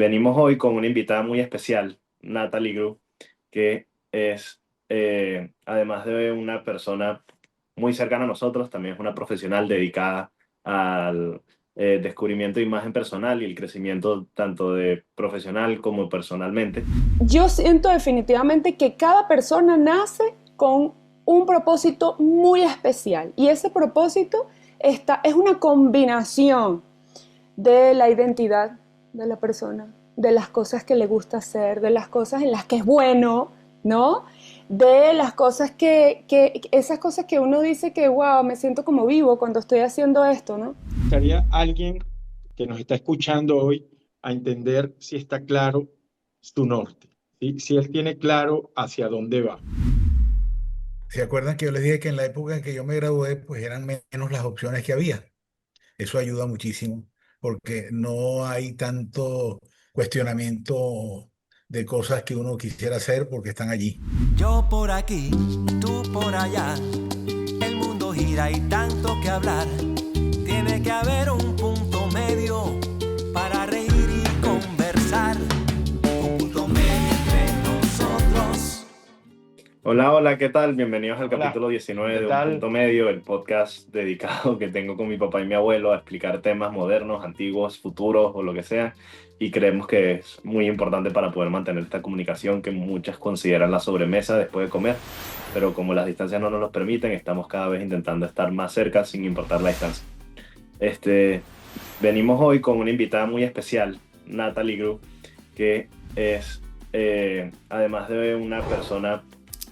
Venimos hoy con una invitada muy especial, Natalie Gru, que es, además de una persona muy cercana a nosotros, también es una profesional dedicada al descubrimiento de imagen personal y el crecimiento tanto de profesional como personalmente. Yo siento definitivamente que cada persona nace con un propósito muy especial y ese propósito es una combinación de la identidad de la persona, de las cosas que le gusta hacer, de las cosas en las que es bueno, ¿no? De las cosas esas cosas que uno dice que, wow, me siento como vivo cuando estoy haciendo esto, ¿no? Gustaría alguien que nos está escuchando hoy a entender si está claro su norte, ¿sí? Si él tiene claro hacia dónde va. ¿Se acuerdan que yo les dije que en la época en que yo me gradué, pues eran menos las opciones que había? Eso ayuda muchísimo porque no hay tanto cuestionamiento de cosas que uno quisiera hacer porque están allí. Yo por aquí, tú por allá, el mundo gira y tanto que hablar. Tiene que haber un punto medio para reír y conversar. Un punto medio entre nosotros. Hola, hola, ¿qué tal? Bienvenidos al Hola, capítulo 19 ¿qué de Un tal? Punto Medio, el podcast dedicado que tengo con mi papá y mi abuelo a explicar temas modernos, antiguos, futuros o lo que sea. Y creemos que es muy importante para poder mantener esta comunicación que muchas consideran la sobremesa después de comer. Pero como las distancias no nos lo permiten, estamos cada vez intentando estar más cerca sin importar la distancia. Este, Venimos hoy con una invitada muy especial, Natalie Gru, que es, además de una persona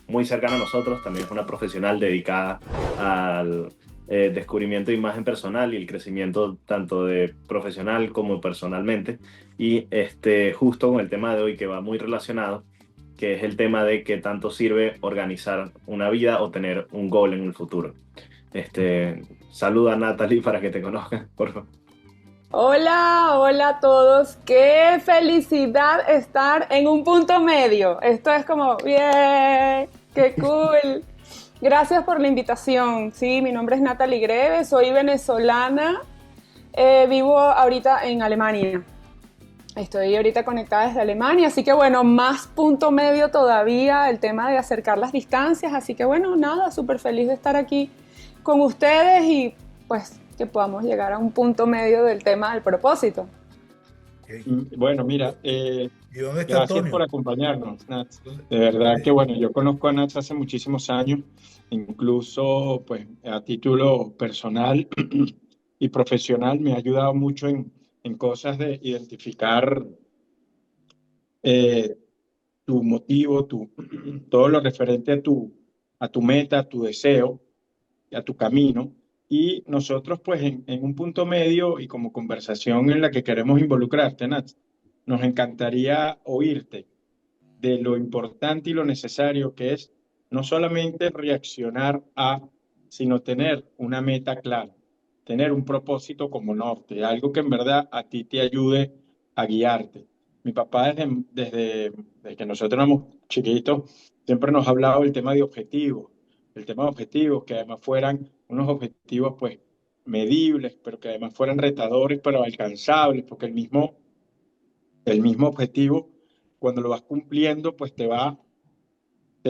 muy cercana a nosotros, también es una profesional dedicada al descubrimiento de imagen personal y el crecimiento tanto de profesional como personalmente. Y justo con el tema de hoy que va muy relacionado, que es el tema de qué tanto sirve organizar una vida o tener un goal en el futuro. Saluda a Natalie para que te conozcan, por favor. Hola, hola a todos. Qué felicidad estar en un punto medio. Esto es como, bien, qué cool. Gracias por la invitación. Sí, mi nombre es Natalie Greve, soy venezolana. Vivo ahorita en Alemania. Estoy ahorita conectada desde Alemania, así que bueno, más punto medio todavía el tema de acercar las distancias. Así que bueno, nada, súper feliz de estar aquí con ustedes y pues que podamos llegar a un punto medio del tema del propósito. Ok. Bueno, mira, ¿Y dónde está gracias por Antonio? acompañarnos, Nat. ¿Dónde- De verdad que dónde- bueno, yo conozco a Nat hace muchísimos años, incluso pues a título personal y profesional me ha ayudado mucho en cosas de identificar eh, tu motivo, todo lo referente a tu meta, a tu deseo, a tu camino. Y nosotros, pues, en un punto medio y como conversación en la que queremos involucrarte, Nat, nos encantaría oírte de lo importante y lo necesario que es no solamente reaccionar a, sino tener una meta clara, tener un propósito como norte, algo que en verdad a ti te ayude a guiarte. Mi papá desde que nosotros éramos chiquitos siempre nos ha hablado del tema de objetivos, el tema de objetivos que además fueran unos objetivos pues medibles, pero que además fueran retadores, pero alcanzables, porque el mismo objetivo, cuando lo vas cumpliendo, pues te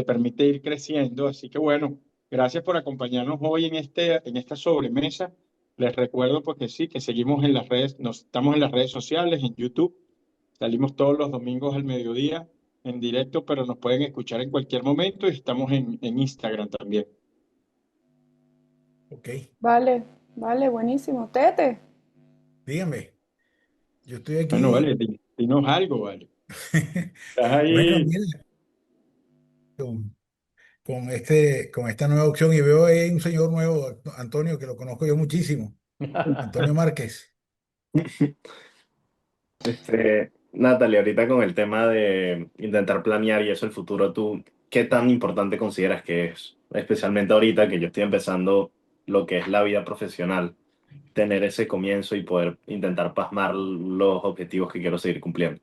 permite ir creciendo. Así que bueno, gracias por acompañarnos hoy en esta sobremesa. Les recuerdo porque sí, que seguimos en las redes, nos estamos en las redes sociales, en YouTube. Salimos todos los domingos al mediodía en directo, pero nos pueden escuchar en cualquier momento y estamos en Instagram también. Ok, Vale, vale, buenísimo. Tete. dígame, yo estoy Bueno, aquí. vale, dinos algo, vale. Estás Bueno, ahí. mira, con, con esta nueva opción y veo ahí un señor nuevo, Antonio, que lo conozco yo muchísimo, Antonio Márquez. Natalie, ahorita con el tema de intentar planear y eso el futuro, ¿tú qué tan importante consideras que es? Especialmente ahorita que yo estoy empezando lo que es la vida profesional, tener ese comienzo y poder intentar plasmar los objetivos que quiero seguir cumpliendo.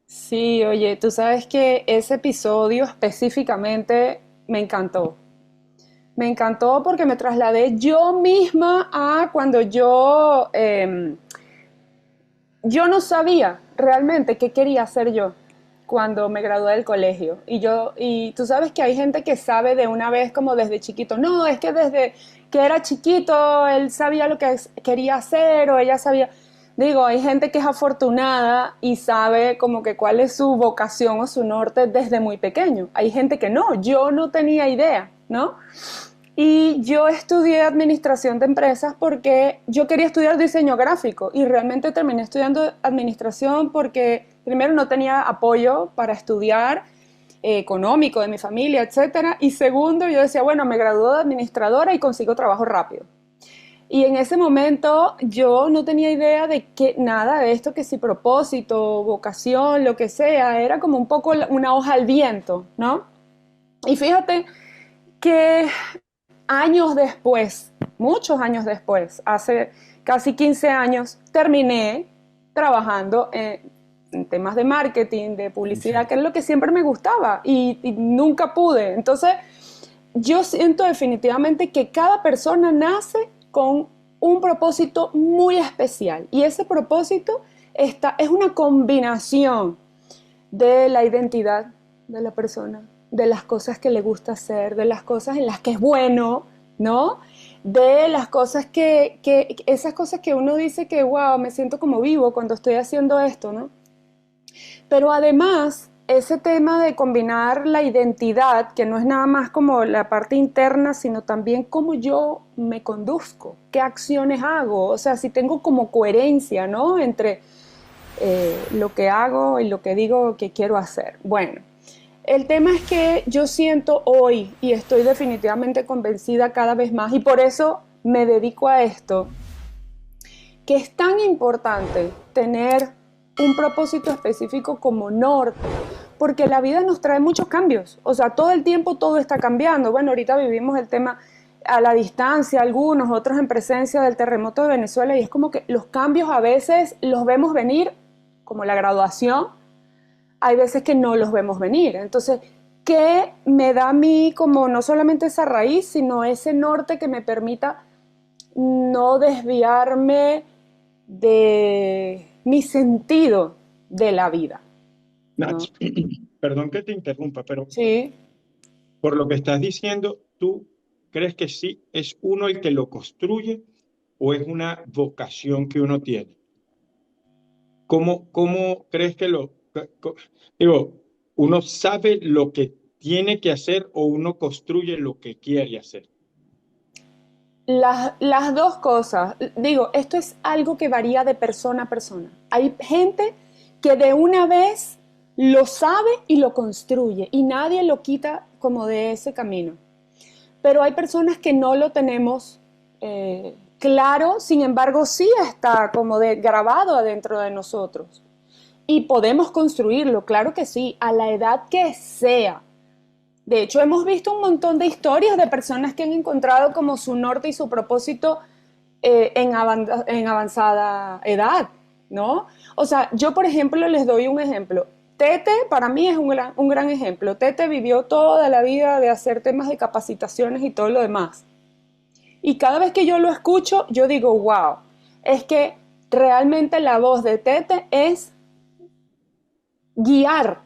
Sí, oye, tú sabes que ese episodio específicamente me encantó. Me encantó porque me trasladé yo misma a cuando yo no sabía realmente qué quería hacer yo cuando me gradué del colegio. Y tú sabes que hay gente que sabe de una vez como desde chiquito. No, es que desde que era chiquito él sabía lo que quería hacer o ella sabía. Digo, hay gente que es afortunada y sabe como que cuál es su vocación o su norte desde muy pequeño. Hay gente que no, yo no tenía idea, ¿no? Y yo estudié administración de empresas porque yo quería estudiar diseño gráfico y realmente terminé estudiando administración porque primero no tenía apoyo para estudiar económico de mi familia, etcétera, y segundo yo decía, bueno, me gradúo de administradora y consigo trabajo rápido. Y en ese momento yo no tenía idea de que nada de esto, que si propósito, vocación, lo que sea, era como un poco una hoja al viento, ¿no? Y fíjate que años después, muchos años después, hace casi 15 años, terminé trabajando en temas de marketing, de publicidad, que es lo que siempre me gustaba y nunca pude. Entonces, yo siento definitivamente que cada persona nace con un propósito muy especial y ese propósito es una combinación de la identidad de la persona, de las cosas que le gusta hacer, de las cosas en las que es bueno, ¿no? De las cosas esas cosas que uno dice que, wow, me siento como vivo cuando estoy haciendo esto, ¿no? Pero además, ese tema de combinar la identidad, que no es nada más como la parte interna, sino también cómo yo me conduzco, qué acciones hago, o sea, si tengo como coherencia, ¿no? Entre lo que hago y lo que digo que quiero hacer. Bueno, el tema es que yo siento hoy, y estoy definitivamente convencida cada vez más, y por eso me dedico a esto, que es tan importante tener un propósito específico como norte, porque la vida nos trae muchos cambios, o sea, todo el tiempo todo está cambiando. Bueno, ahorita vivimos el tema a la distancia, algunos, otros en presencia del terremoto de Venezuela, y es como que los cambios a veces los vemos venir, como la graduación, hay veces que no los vemos venir. Entonces, ¿qué me da a mí como no solamente esa raíz, sino ese norte que me permita no desviarme de mi sentido de la vida? Nach, ¿No? perdón que te interrumpa, pero Sí. por lo que estás diciendo, ¿tú crees que sí es uno el que lo construye o es una vocación que uno tiene? ¿Cómo crees que digo, uno sabe lo que tiene que hacer o uno construye lo que quiere hacer? Las dos cosas. Digo, esto es algo que varía de persona a persona. Hay gente que de una vez lo sabe y lo construye y nadie lo quita como de ese camino. Pero hay personas que no lo tenemos claro, sin embargo sí está como grabado adentro de nosotros. Y podemos construirlo, claro que sí, a la edad que sea. De hecho, hemos visto un montón de historias de personas que han encontrado como su norte y su propósito en avanzada edad, ¿no? O sea, yo, por ejemplo, les doy un ejemplo. Tete, para mí, es un gran ejemplo. Tete vivió toda la vida de hacer temas de capacitaciones y todo lo demás. Y cada vez que yo lo escucho, yo digo, wow, es que realmente la voz de Tete es guiar,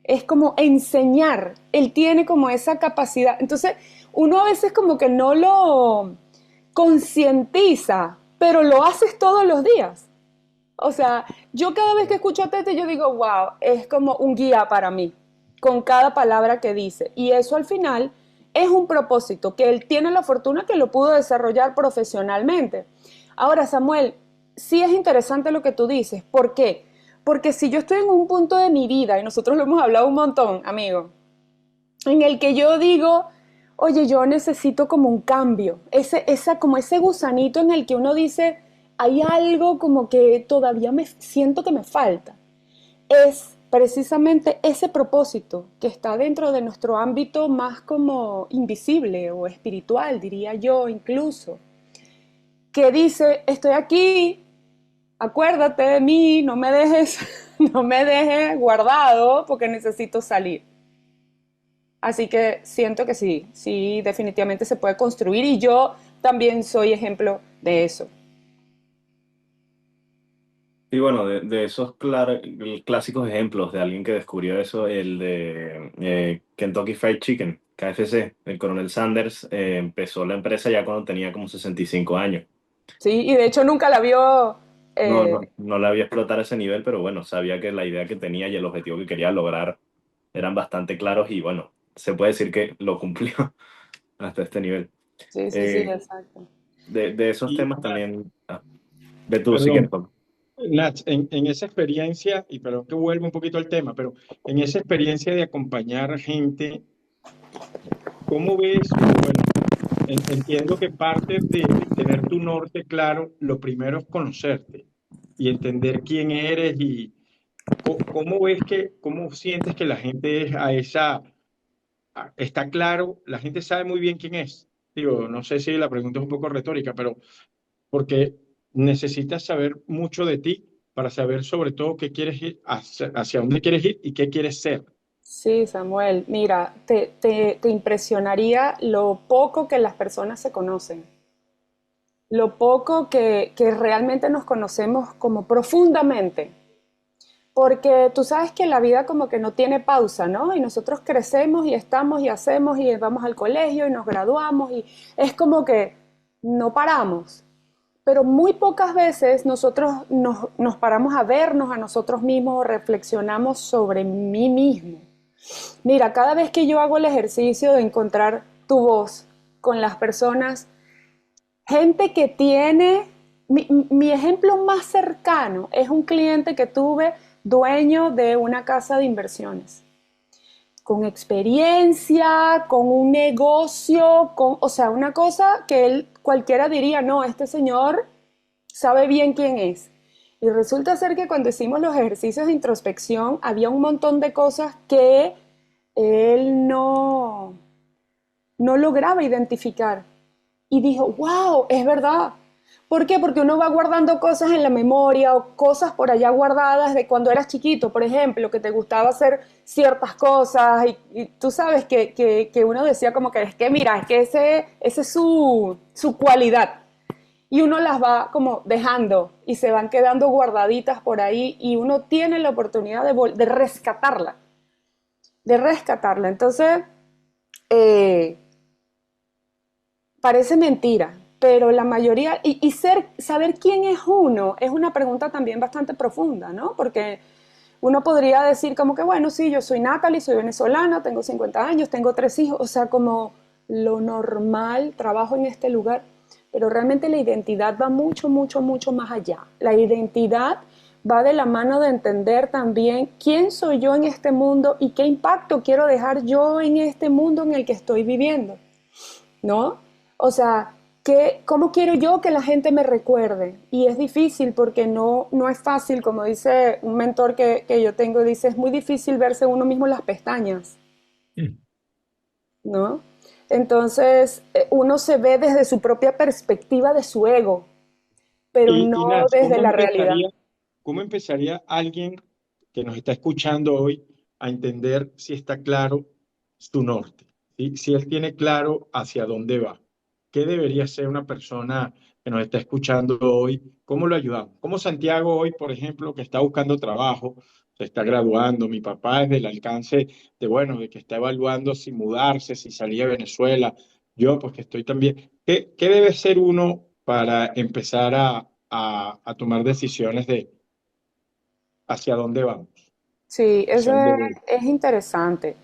es como enseñar. Él tiene como esa capacidad. Entonces, uno a veces como que no lo concientiza, pero lo haces todos los días. O sea, yo cada vez que escucho a Tete, yo digo, wow, es como un guía para mí, con cada palabra que dice. Y eso al final es un propósito, que él tiene la fortuna que lo pudo desarrollar profesionalmente. Ahora, Samuel, sí es interesante lo que tú dices. ¿Por qué? Porque si yo estoy en un punto de mi vida, y nosotros lo hemos hablado un montón, amigo, en el que yo digo, oye, yo necesito como un cambio, como ese gusanito en el que uno dice, hay algo como que todavía me siento que me falta, es precisamente ese propósito que está dentro de nuestro ámbito más como invisible o espiritual, diría yo incluso, que dice, estoy aquí, acuérdate de mí, no me dejes, no me dejes guardado porque necesito salir. Así que siento que sí, sí, definitivamente se puede construir y yo también soy ejemplo de eso. Sí, bueno, de esos clásicos ejemplos de alguien que descubrió eso, el de Kentucky Fried Chicken, KFC, el coronel Sanders empezó la empresa ya cuando tenía como 65 años. Sí, y de hecho nunca la vio. No, eh, no le había explotado a ese nivel, pero bueno, sabía que la idea que tenía y el objetivo que quería lograr eran bastante claros y bueno, se puede decir que lo cumplió hasta este nivel. sí, sí, sí, Eh, exacto. de esos Y, temas también, ve tú si quieres. perdón, Nach, en esa experiencia, y perdón que vuelvo un poquito al tema, pero en esa experiencia de acompañar gente, ¿cómo ves? O bueno, entiendo que parte de tener tu norte claro, lo primero es conocerte y entender quién eres y cómo ves cómo sientes que la gente es a esa, está claro, la gente sabe muy bien quién es. Digo, no sé si la pregunta es un poco retórica, pero porque necesitas saber mucho de ti para saber sobre todo qué quieres ir, hacia dónde quieres ir y qué quieres ser. Sí, Samuel, mira, te impresionaría lo poco que las personas se conocen, lo poco que realmente nos conocemos como profundamente. Porque tú sabes que la vida como que no tiene pausa, ¿no? Y nosotros crecemos y estamos y hacemos y vamos al colegio y nos graduamos y es como que no paramos. Pero muy pocas veces nosotros nos paramos a vernos a nosotros mismos o reflexionamos sobre mí mismo. Mira, cada vez que yo hago el ejercicio de encontrar tu voz con las personas, gente que tiene, mi ejemplo más cercano es un cliente que tuve, dueño de una casa de inversiones, con experiencia, con un negocio, o sea, una cosa que él cualquiera diría, no, este señor sabe bien quién es. Y resulta ser que cuando hicimos los ejercicios de introspección había un montón de cosas que él no lograba identificar. Y dijo, wow, es verdad. ¿Por qué? Porque uno va guardando cosas en la memoria o cosas por allá guardadas de cuando eras chiquito, por ejemplo, que te gustaba hacer ciertas cosas y tú sabes que uno decía como que es que mira, es que ese es su cualidad. Y uno las va como dejando y se van quedando guardaditas por ahí y uno tiene la oportunidad de rescatarla, de rescatarla. Entonces, eh, parece mentira, pero la mayoría, saber quién es uno es una pregunta también bastante profunda, ¿no? Porque uno podría decir como que, bueno, sí, yo soy Natalie, soy venezolana, tengo 50 años, tengo 3 hijos, o sea, como lo normal, trabajo en este lugar, pero realmente la identidad va mucho, mucho, mucho más allá. La identidad va de la mano de entender también quién soy yo en este mundo y qué impacto quiero dejar yo en este mundo en el que estoy viviendo, ¿no? O sea, ¿cómo quiero yo que la gente me recuerde? Y es difícil porque no es fácil, como dice un mentor que yo tengo, dice, es muy difícil verse uno mismo en las pestañas, Mm. ¿no? Entonces, uno se ve desde su propia perspectiva de su ego, pero Y no Nach, desde la realidad. cómo empezaría alguien que nos está escuchando hoy a entender si está claro su norte? ¿Sí? Si él tiene claro hacia dónde va. ¿Qué debería ser una persona que nos está escuchando hoy? ¿Cómo lo ayudamos? Como Santiago hoy, por ejemplo, que está buscando trabajo, se está graduando, mi papá es del alcance de, bueno, de que está evaluando si mudarse, si salir a Venezuela, yo pues que estoy también. ¿Qué debe ser uno para empezar a tomar decisiones de hacia dónde vamos, Sí, hacia eso dónde voy? es interesante.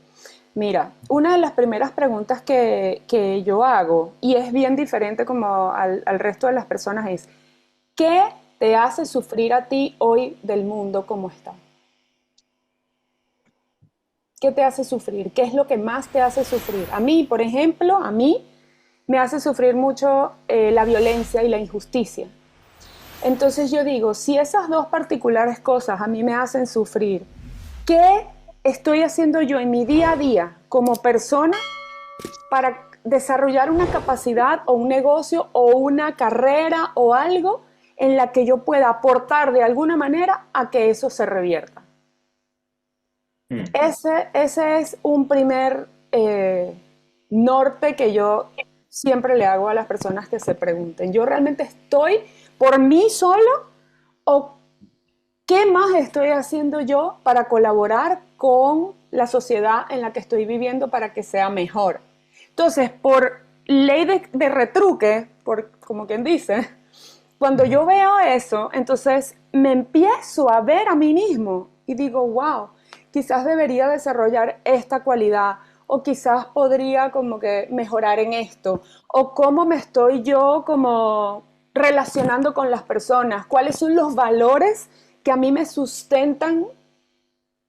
Mira, una de las primeras preguntas que yo hago, y es bien diferente como al resto de las personas, es, ¿qué te hace sufrir a ti hoy del mundo como está? ¿Qué te hace sufrir? ¿Qué es lo que más te hace sufrir? A mí, por ejemplo, a mí me hace sufrir mucho la violencia y la injusticia. Entonces yo digo, si esas dos particulares cosas a mí me hacen sufrir, ¿qué estoy haciendo yo en mi día a día como persona para desarrollar una capacidad o un negocio o una carrera o algo en la que yo pueda aportar de alguna manera a que eso se revierta? Mm. Ese es un primer norte que yo siempre le hago a las personas que se pregunten. ¿Yo realmente estoy por mí solo o ¿qué más estoy haciendo yo para colaborar con la sociedad en la que estoy viviendo para que sea mejor? Entonces, por ley de retruque, por como quien dice, cuando yo veo eso, entonces me empiezo a ver a mí mismo y digo, wow, quizás debería desarrollar esta cualidad o quizás podría como que mejorar en esto o cómo me estoy yo como relacionando con las personas, cuáles son los valores que a mí me sustentan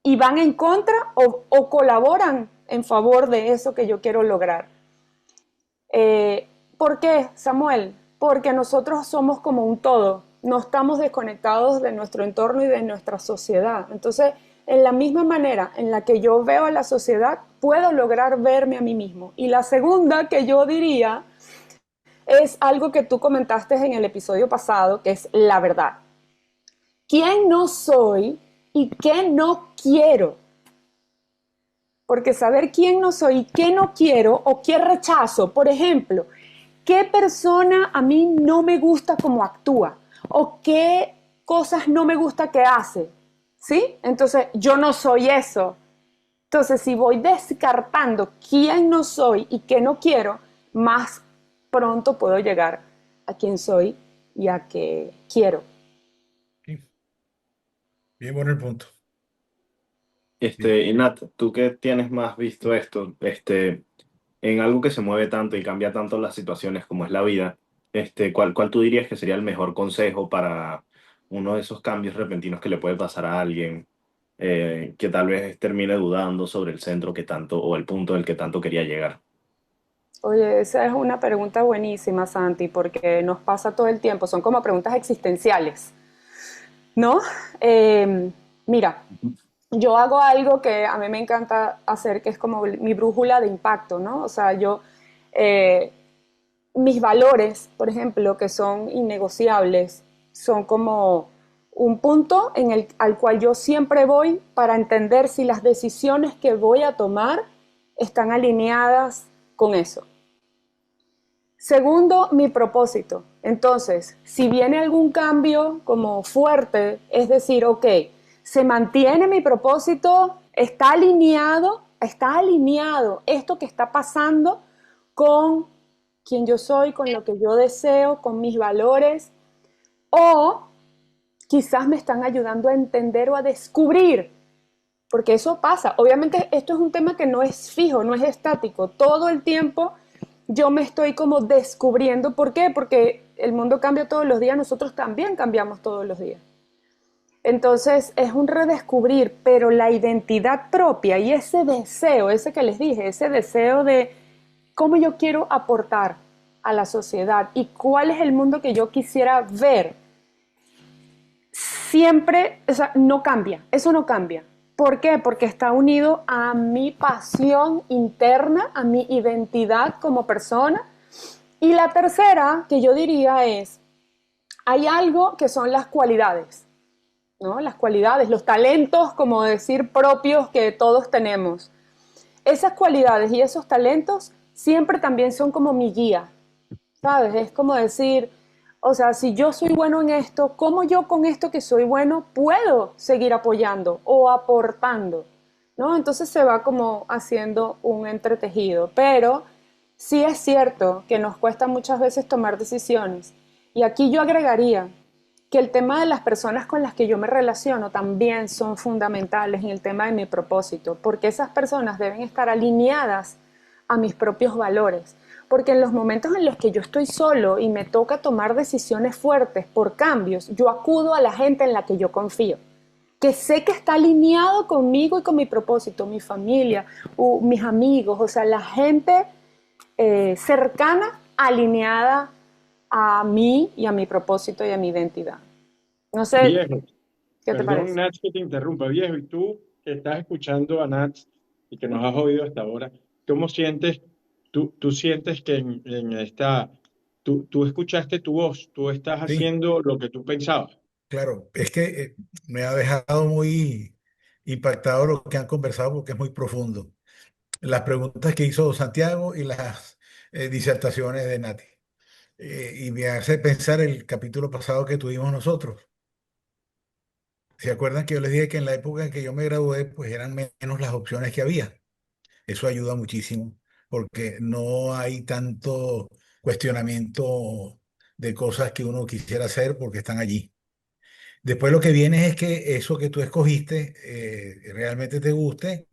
y van en contra o colaboran en favor de eso que yo quiero lograr. ¿Por qué, Samuel? Porque nosotros somos como un todo, no estamos desconectados de nuestro entorno y de nuestra sociedad. Entonces, en la misma manera en la que yo veo a la sociedad, puedo lograr verme a mí mismo. Y la segunda que yo diría es algo que tú comentaste en el episodio pasado, que es la verdad. ¿Quién no soy y qué no quiero? Porque saber quién no soy y qué no quiero o qué rechazo, por ejemplo, qué persona a mí no me gusta cómo actúa o qué cosas no me gusta que hace, ¿sí? Entonces, yo no soy eso. Entonces, si voy descartando quién no soy y qué no quiero, más pronto puedo llegar a quién soy y a qué quiero. Sí, bien bueno el punto. Sí. Y Nat, tú que tienes más visto esto, en algo que se mueve tanto y cambia tanto las situaciones como es la vida, ¿cuál tú dirías que sería el mejor consejo para uno de esos cambios repentinos que le puede pasar a alguien que tal vez termine dudando sobre el centro que tanto o el punto del que tanto quería llegar? Oye, esa es una pregunta buenísima, Santi, porque nos pasa todo el tiempo. Son como preguntas existenciales, ¿no? Eh, Mira, yo hago algo que a mí me encanta hacer, que es como mi brújula de impacto, ¿no? O sea, eh, mis valores, por ejemplo, que son innegociables, son como un punto al cual yo siempre voy para entender si las decisiones que voy a tomar están alineadas con eso. Segundo, mi propósito. Entonces, si viene algún cambio como fuerte, es decir, ok, se mantiene mi propósito, está alineado esto que está pasando con quien yo soy, con lo que yo deseo, con mis valores, o quizás me están ayudando a entender o a descubrir, porque eso pasa. Obviamente esto es un tema que no es fijo, no es estático. Todo el tiempo yo me estoy como descubriendo. ¿Por qué? Porque el mundo cambia todos los días, nosotros también cambiamos todos los días. Entonces es un redescubrir, pero la identidad propia y ese deseo, ese que les dije, ese deseo de cómo yo quiero aportar a la sociedad y cuál es el mundo que yo quisiera ver, siempre, o sea, no cambia, eso no cambia. ¿Por qué? Porque está unido a mi pasión interna, a mi identidad como persona. Y la tercera que yo diría es, hay algo que son las cualidades, ¿no? Las cualidades, los talentos, como decir, propios que todos tenemos. Esas cualidades y esos talentos siempre también son como mi guía, ¿sabes? Es como decir, o sea, si yo soy bueno en esto, ¿cómo yo con esto que soy bueno puedo seguir apoyando o aportando? ¿No? Entonces se va como haciendo un entretejido, pero sí es cierto que nos cuesta muchas veces tomar decisiones. Y aquí yo agregaría que el tema de las personas con las que yo me relaciono también son fundamentales en el tema de mi propósito, porque esas personas deben estar alineadas a mis propios valores. Porque en los momentos en los que yo estoy solo y me toca tomar decisiones fuertes por cambios, yo acudo a la gente en la que yo confío, que sé que está alineado conmigo y con mi propósito, mi familia, mis amigos, o sea, la gente cercana, alineada a mí y a mi propósito y a mi identidad. No sé, Viejo, ¿qué te perdón, parece? Nat, que te interrumpa, viejo, y tú que estás escuchando a Nat y que nos has oído hasta ahora, ¿cómo sientes, tú sientes que en esta, tú escuchaste tu voz, tú estás Sí, haciendo lo que tú pensabas? claro, es que me ha dejado muy impactado lo que han conversado porque es muy profundo. Las preguntas que hizo Santiago y las disertaciones de Nati. Y me hace pensar el capítulo pasado que tuvimos nosotros. ¿Se acuerdan que yo les dije que en la época en que yo me gradué, pues eran menos las opciones que había? Eso ayuda muchísimo porque no hay tanto cuestionamiento de cosas que uno quisiera hacer porque están allí. Después lo que viene es que eso que tú escogiste realmente te guste,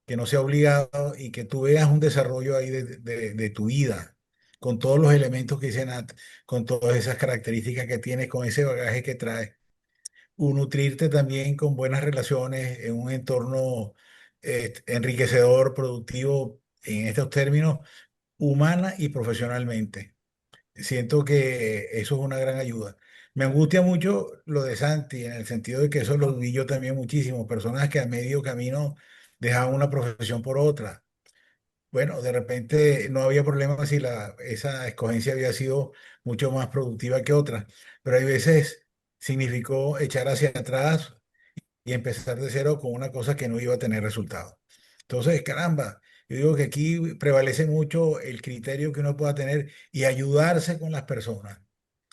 que no sea obligado y que tú veas un desarrollo ahí de tu vida, con todos los elementos que dice Nat, con todas esas características que tienes, con ese bagaje que traes. Nutrirte también con buenas relaciones en un entorno enriquecedor, productivo, en estos términos, humana y profesionalmente. Siento que eso es una gran ayuda. Me angustia mucho lo de Santi, en el sentido de que eso lo vi yo también muchísimo. Personas que a medio camino dejaban una profesión por otra. Bueno, de repente no había problema si esa escogencia había sido mucho más productiva que otra, pero hay veces significó echar hacia atrás y empezar de cero con una cosa que no iba a tener resultado. Entonces, caramba, yo digo que aquí prevalece mucho el criterio que uno pueda tener y ayudarse con las personas.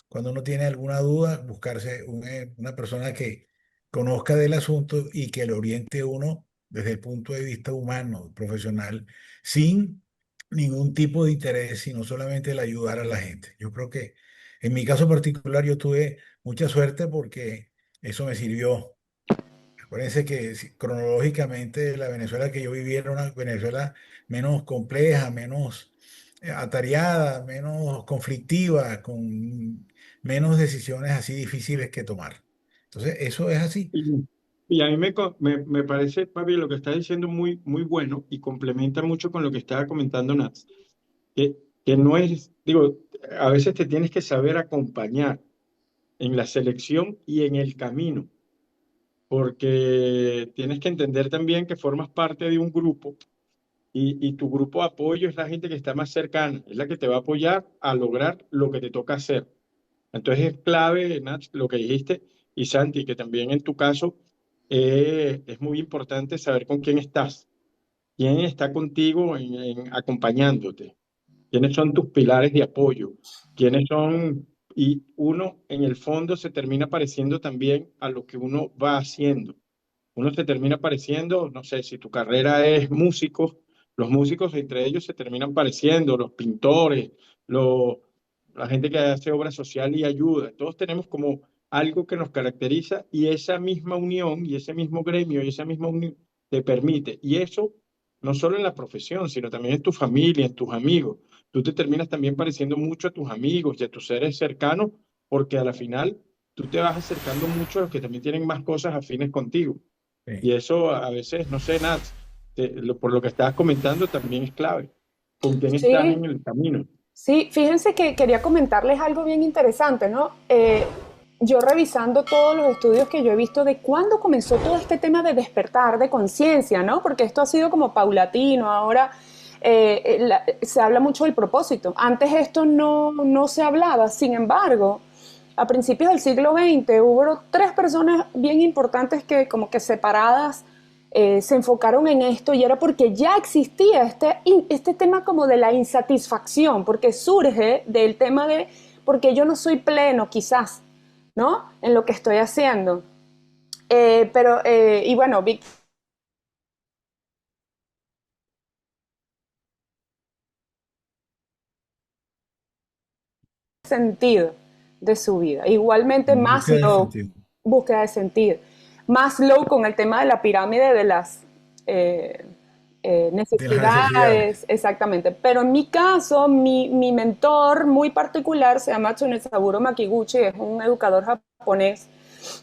Cuando uno tiene alguna duda, buscarse una persona que conozca del asunto y que lo oriente a uno desde el punto de vista humano, profesional, sin ningún tipo de interés, sino solamente el ayudar a la gente. Yo creo que en mi caso particular yo tuve mucha suerte porque eso me sirvió. Acuérdense que cronológicamente la Venezuela que yo viví era una Venezuela menos compleja, menos atareada, menos conflictiva, con menos decisiones así difíciles que tomar. Entonces, eso es así. Y, y a mí me parece, Fabi, lo que está diciendo muy, muy bueno y complementa mucho con lo que estaba comentando Nats, que, que no es, digo, a veces te tienes que saber acompañar en la selección y en el camino, porque tienes que entender también que formas parte de un grupo y tu grupo de apoyo es la gente que está más cercana, es la que te va a apoyar a lograr lo que te toca hacer. Entonces es clave, Nach, lo que dijiste, y Santi, que también en tu caso es muy importante saber con quién está contigo acompañándote, quiénes son tus pilares de apoyo, quiénes son, y uno en el fondo se termina pareciendo también a lo que uno va haciendo. Uno se termina pareciendo, no sé, si tu carrera es músico, los músicos entre ellos se terminan pareciendo, los pintores, los, la gente que hace obra social y ayuda. Todos tenemos como algo que nos caracteriza y esa misma unión y ese mismo gremio y esa misma unión te permite. Y eso no solo en la profesión, sino también en tu familia, en tus amigos. Tú te terminas también pareciendo mucho a tus amigos y a tus seres cercanos porque a la final tú te vas acercando mucho a los que también tienen más cosas afines contigo. Y Sí, eso a veces, no sé, Nats, por lo que estabas comentando, también es clave. ¿Con quién estás Sí, en el camino? sí, fíjense que quería comentarles algo bien interesante, ¿no? Yo revisando todos los estudios que yo he visto de cuándo comenzó todo este tema de despertar de conciencia, ¿no? Porque esto ha sido como paulatino, ahora se habla mucho del propósito. Antes esto no se hablaba, sin embargo, a principios del siglo XX hubo tres personas bien importantes que como que separadas se enfocaron en esto y era porque ya existía este tema como de la insatisfacción, porque surge del tema de porque yo no soy pleno quizás, ¿no? En lo que estoy haciendo. Y bueno, Vic sentido de su vida. Igualmente en búsqueda del Maslow, sentido, búsqueda de sentido. Maslow con el tema de la pirámide de las eh, de las necesidades. necesidades, exactamente. Pero en mi caso, mi mentor muy particular se llama Tsunesaburo Makiguchi, es un educador japonés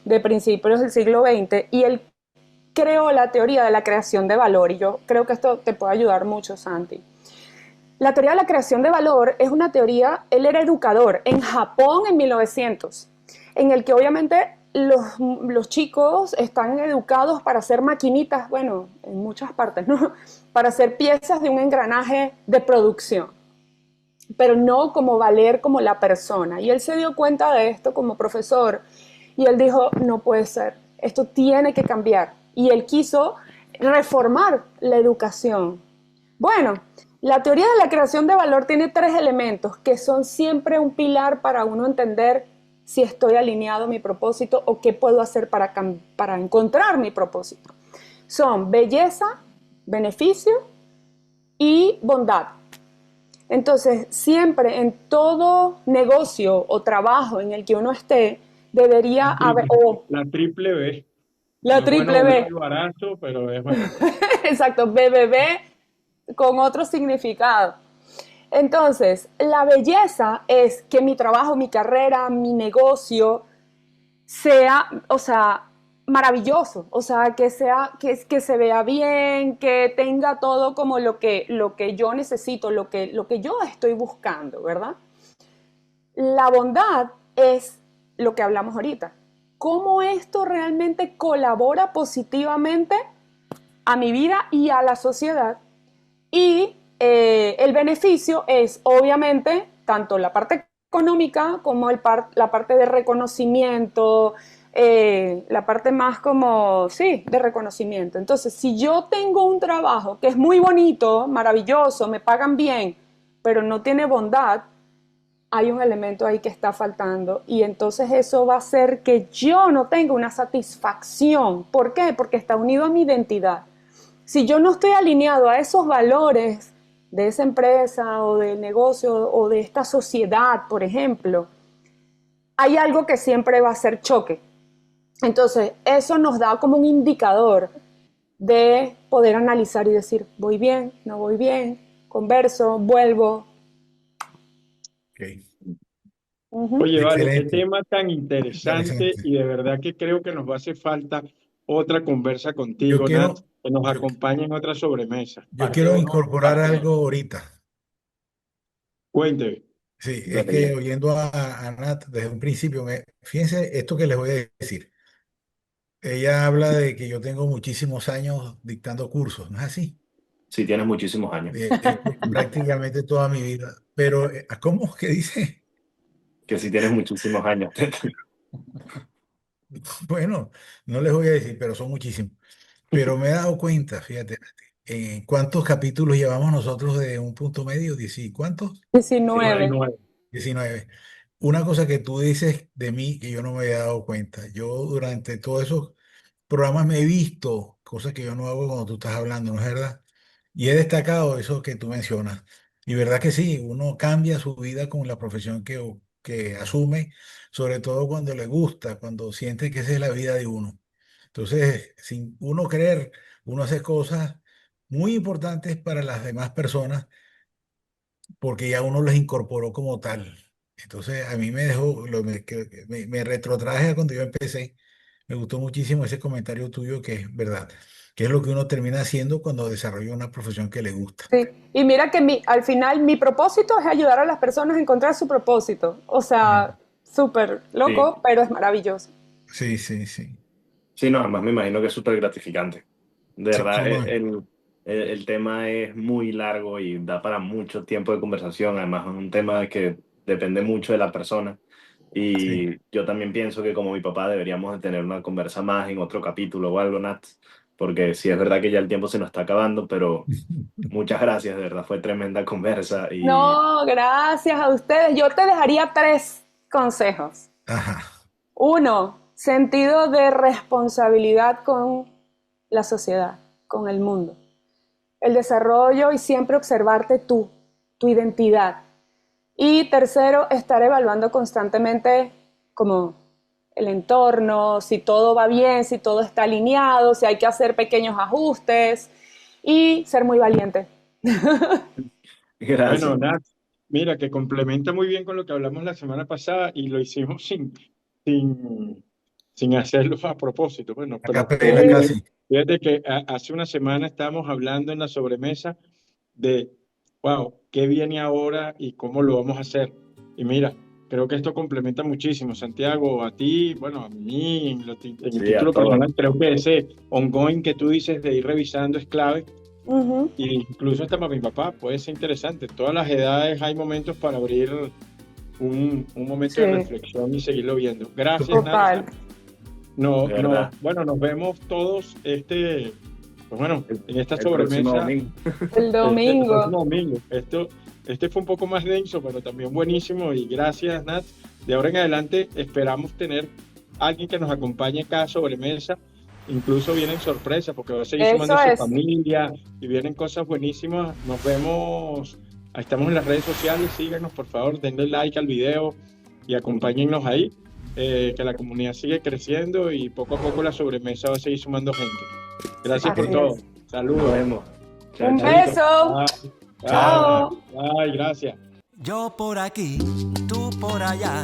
de principios del siglo XX y él creó la teoría de la creación de valor y yo creo que esto te puede ayudar mucho, Santi. La teoría de la creación de valor es una teoría, él era educador en Japón en 1900, en el que obviamente los chicos están educados para hacer maquinitas, bueno, en muchas partes, ¿no? Para hacer piezas de un engranaje de producción, pero no como valer como la persona. Y él se dio cuenta de esto como profesor y él dijo, no puede ser, esto tiene que cambiar. Y él quiso reformar la educación. Bueno, la teoría de la creación de valor tiene tres elementos que son siempre un pilar para uno entender si estoy alineado a mi propósito o qué puedo hacer para encontrar mi propósito. Son belleza, beneficio y bondad. Entonces, siempre en todo negocio o trabajo en el que uno esté, debería haber... La triple B. La No es triple bueno, B. es barato, pero es bueno. Exacto, BBB con otro significado. Entonces, la belleza es que mi trabajo, mi carrera, mi negocio sea, o sea, maravilloso, o sea, que se vea bien, que tenga todo como lo que yo necesito, lo que yo estoy buscando, ¿verdad? La bondad es lo que hablamos ahorita. ¿Cómo esto realmente colabora positivamente a mi vida y a la sociedad? Y el beneficio es, obviamente, tanto la parte económica como la parte de reconocimiento, la parte más como, sí, de reconocimiento. Entonces, si yo tengo un trabajo que es muy bonito, maravilloso, me pagan bien, pero no tiene bondad, hay un elemento ahí que está faltando y entonces eso va a hacer que yo no tenga una satisfacción. ¿Por qué? Porque está unido a mi identidad. Si yo no estoy alineado a esos valores de esa empresa o del negocio o de esta sociedad, por ejemplo, hay algo que siempre va a ser choque. Entonces, eso nos da como un indicador de poder analizar y decir, voy bien, no voy bien, converso, vuelvo. Ok. Oye, vale, qué Excelente, tema tan interesante interesante. y de verdad que creo que nos va a hacer falta otra conversa Yo contigo, Nat, quiero, que nos yo, acompañe en otra sobremesa. yo Parte quiero uno, incorporar parte 2. algo ahorita. Sí, es Dale, que ya. oyendo a Nat desde un principio, fíjense esto que les voy a decir. Ella habla de que yo tengo muchísimos años dictando cursos, ¿no es así? Sí, tienes muchísimos años. De hecho, prácticamente toda mi vida. Pero, ¿cómo que dice? Que sí tienes muchísimos años. Bueno, no les voy a decir, pero son muchísimos. Pero me he dado cuenta, fíjate, ¿cuántos capítulos llevamos nosotros de un punto medio? ¿Cuántos? 19. 19. 19. Una cosa que tú dices de mí que yo no me había dado cuenta. Yo durante todos esos programas me he visto cosas que yo no hago cuando tú estás hablando, ¿no es verdad? Y he destacado eso que tú mencionas. Y verdad que sí, uno cambia su vida con la profesión que asume, sobre todo cuando le gusta, cuando siente que esa es la vida de uno. Entonces, sin uno querer, uno hace cosas muy importantes para las demás personas porque ya uno las incorporó como tal. Entonces, a mí me dejó, me retrotraje a cuando yo empecé. Me gustó muchísimo ese comentario tuyo que es verdad, que es lo que uno termina haciendo cuando desarrolla una profesión que le gusta. Sí. Y mira que al final mi propósito es ayudar a las personas a encontrar su propósito. O Ujú. sea, súper Sí, loco, pero es maravilloso. Sí, sí, sí. sí, no, además me imagino que es súper gratificante. De Sí, verdad, cómo no. el tema es muy largo y da para mucho tiempo de conversación. Además, es un tema que depende mucho de la persona. Sí. Y yo también pienso que como mi papá deberíamos de tener una conversa más en otro capítulo o algo, Nat, porque sí es verdad que ya el tiempo se nos está acabando, pero muchas gracias, de verdad, fue tremenda conversa y No, gracias a ustedes. Yo te dejaría 3 consejos. Ajá. Uno, sentido de responsabilidad con la sociedad, con el mundo. El desarrollo y siempre observarte tú, tu identidad. Y tercero, estar evaluando constantemente como el entorno, si todo va bien, si todo está alineado, si hay que hacer pequeños ajustes y ser muy valiente. Bueno, gracias. Nat, mira, que complementa muy bien con lo que hablamos la semana pasada y lo hicimos sin, sin hacerlo a propósito. Bueno, A pero capela casi. fíjate que hace una semana estábamos hablando en la sobremesa de, wow, ¿qué viene ahora y cómo lo vamos a hacer? Y mira, creo que esto complementa muchísimo. Santiago, a ti, bueno, a mí, en el Sí, a título todos. personal, creo que ese ongoing que tú dices de ir revisando es clave. Ujú. Y incluso hasta para mi papá puede ser interesante. Todas las edades hay momentos para abrir un momento de Sí, reflexión y seguirlo viendo. Gracias, Nat. total. No, De no, verdad. bueno, nos vemos todos pues bueno, en esta El próximo sobremesa domingo. El el domingo. próximo domingo. Este fue un poco más denso, pero también buenísimo. Y gracias, Nat. de ahora en adelante esperamos tener alguien que nos acompañe acá sobre mesa. Incluso vienen sorpresas porque va a seguir sumando a su familia y vienen cosas buenísimas. Nos vemos, estamos en las redes sociales, síganos por favor, denle like al video y acompáñennos ahí, que la comunidad sigue creciendo y poco a poco la sobremesa va a seguir sumando gente. Gracias por todo. Saludos. Nos vemos. Un beso. Bye. Chao. Bye, gracias. Yo por aquí, tú por allá,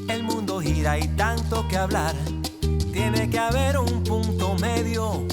el mundo gira y tanto que hablar. Tiene que haber un punto medio